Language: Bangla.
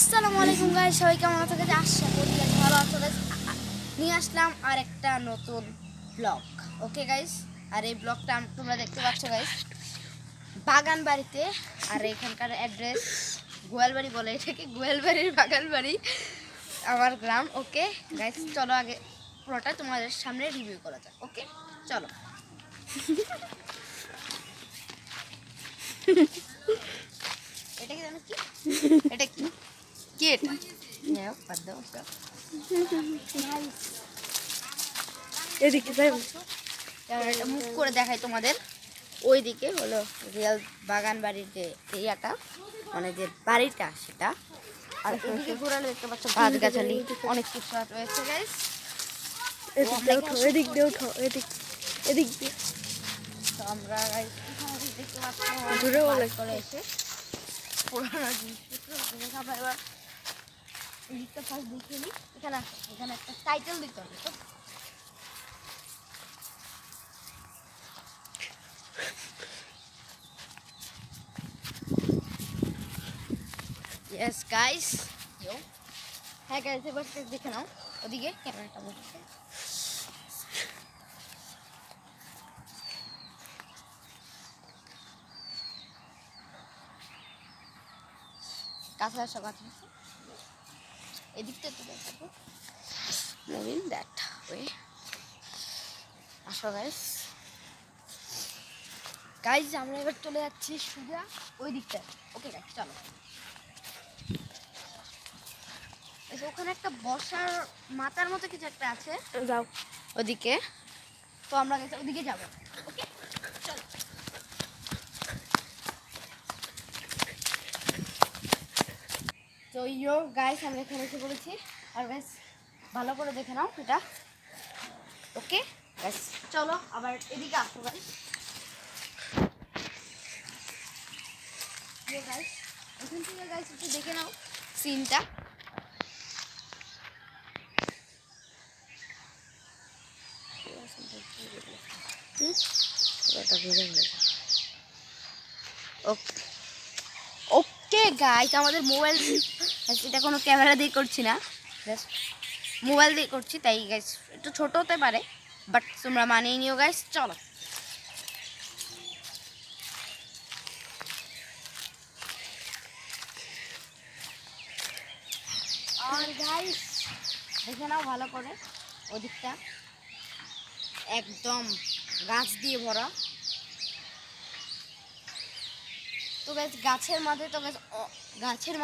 আসসালামু আলাইকুম গাইস, সবাই কেমন আছো? আশা করি ভালো আছো গাইস। নিয়ে আসলাম আর একটা নতুন ব্লগ। ওকে গাইস, আর এই ব্লগটা তোমরা দেখতে পাচ্ছ গাইস বাগান বাড়িতে। আর এখানকার অ্যাড্রেস গোয়ালবাড়ি বলে এটাকে, গোয়ালবাড়ির বাগান বাড়ি আমার গ্রাম। ওকে গাইস, চলো আগে পুরোটা তোমাদের সামনে রিভিউ করা যাক। ওকে চলো। এটা কি জানো কি? এটা কি কি এটা? এদিকে যাই মুখ করে দেখাই তোমাদের। ওইদিকে হলো রিয়াল বাগান বাড়ির যে এরিয়াটা, মানে যে বাড়িটা সেটা। আর এদিকে ঘোরালে দেখতে পাচ্ছ গাছগাছালি অনেক কিছু রয়েছে গাইস। এদিক দিয়ে উঠো, এদিক দিয়ে উঠো, এদিক দিয়ে। তো আমরা গাইস এখানে দেখতে পাচ্ছ দূরে অনেক করে এসে পুরোনো জিনিসপত্র দেখাবো। এবার এদিকটা ফার্স্ট দেখে নিই। এখানে আসো, এখানে একটা টাইটেল দিতে হবে। তো ইয়েস গাইস, হ্যাঁ গাইস, এবার দেখে নাও ওদিকে ক্যামেরাটা বসছে। কাছে আসো, কাছে আসো, এদিকটা তো দেখাবো। Moving that way. আসো গাইস। গাইস আমরা এবার চলে যাচ্ছি সোজা ওই দিকটা। ওকে গাইস চলো। ওখানে একটা বসার মাথার মতো কিছু একটা আছে, যাও ওদিকে। তো আমরা ওদিকে যাবো। ওকে চলো। তো ইয়ো গাইস, আমরা এখানে এসে পড়েছি। আর গাইস ভালো করে দেখে নাও এটা। ওকে গাইস চলো আবার এদিকে আসো গাইস। ইয়ো গাইস, এখান থেকে গাইস একটু দেখে নাও সিনটা। ওকে গাইস, আমাদের মোবাইল, এটা কোনো ক্যামেরা দিয়ে করছি না, জাস্ট মোবাইল দিয়ে করছি, তাই গাইস একটু ছোট হতে পারে, বাট তোমরা মানিয়ে নিও গাইস। চলো। আর গাইস দেখে নাও ভালো করে ওদিকটা, একদম গাছ দিয়ে ভরা। তো গাছ গাছের মাঝে, তো গাছ গাছের